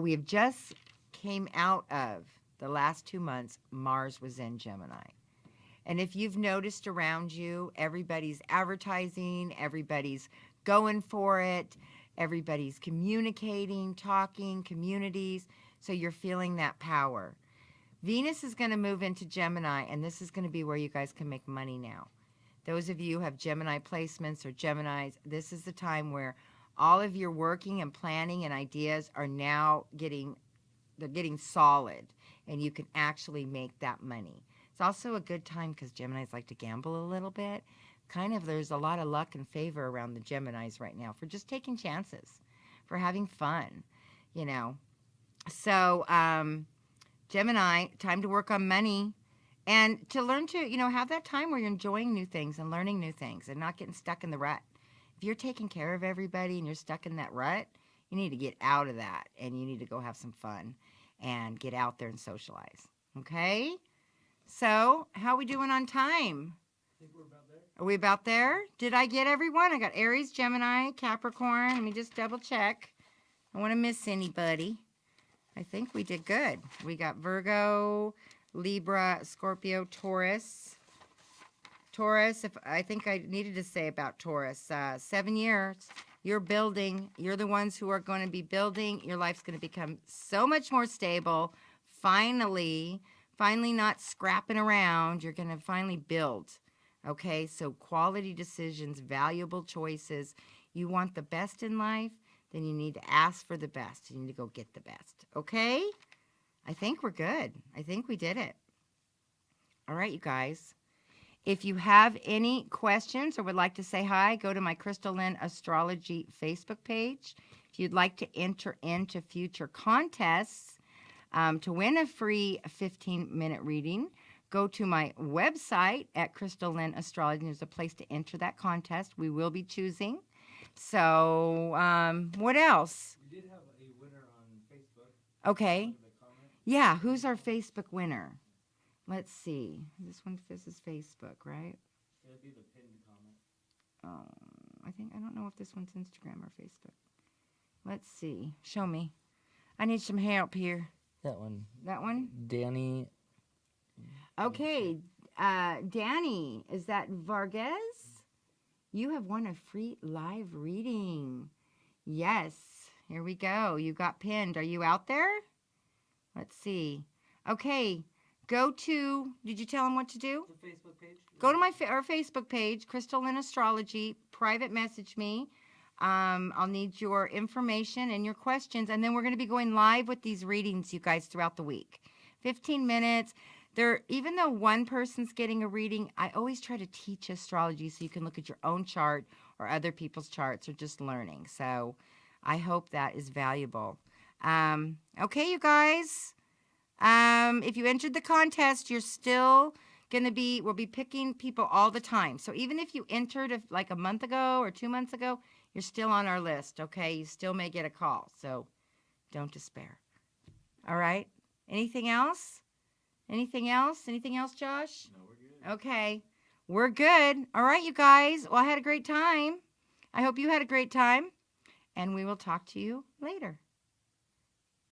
We have just came out of the last 2 months, Mars was in Gemini. And if you've noticed around you, everybody's advertising, everybody's going for it, everybody's communicating, talking, communities. So you're feeling that power. Venus is going to move into Gemini, and this is going to be where you guys can make money now. Those of you who have Gemini placements or Geminis, this is the time where all of your working and planning and ideas are now getting solid, and you can actually make that money. It's also a good time because Geminis like to gamble a little bit. There's a lot of luck and favor around the Geminis right now for just taking chances, for having fun, you know. So, Gemini, time to work on money and to learn to, have that time where you're enjoying new things and learning new things and not getting stuck in the rut. If you're taking care of everybody and you're stuck in that rut, you need to get out of that and you need to go have some fun and get out there and socialize. Okay? So, how are we doing on time? I think we're about there. Are we about there? Did I get everyone? I got Aries, Gemini, Capricorn. Let me just double check. I don't want to miss anybody. I think we did good. We got Virgo, Libra, Scorpio, Taurus. I think I needed to say about Taurus. 7 years. You're building. You're the ones who are going to be building. Your life's going to become so much more stable. Finally not scrapping around. You're going to finally build. Okay, so quality decisions, valuable choices. You want the best in life, then you need to ask for the best. You need to go get the best. Okay? I think we're good. I think we did it. All right, you guys. If you have any questions or would like to say hi, go to my Chrystal Lynn Astrology Facebook page. If you'd like to enter into future contests to win a free 15-minute reading, go to my website at Chrystal Lynn Astrology. There's a place to enter that contest. We will be choosing. So, what else? We did have a winner on Facebook. Okay. Yeah, who's our Facebook winner? Let's see. This is Facebook, right? It'll be the pinned comment. I don't know if this one's Instagram or Facebook. Let's see. Show me. I need some help here. That one. That one? Danny. Okay. Danny, is that Vargas? You have won a free live reading. Yes. Here we go. You got pinned. Are you out there? Let's see. Okay. Go to, did you tell them what to do? The Facebook page. Go to our Facebook page, Chrystal Lynn Astrology. Private message me. I'll need your information and your questions. And then we're going to be going live with these readings, you guys, throughout the week. 15 minutes. Even though one person's getting a reading, I always try to teach astrology so you can look at your own chart or other people's charts or just learning. So I hope that is valuable. Okay, you guys. If you entered the contest, you're still we'll be picking people all the time. So even if you entered like a month ago or 2 months ago, you're still on our list, okay? You still may get a call, so don't despair. All right? Anything else? Anything else? Anything else, Josh? No, we're good. Okay. We're good. All right, you guys. Well, I had a great time. I hope you had a great time. And we will talk to you later.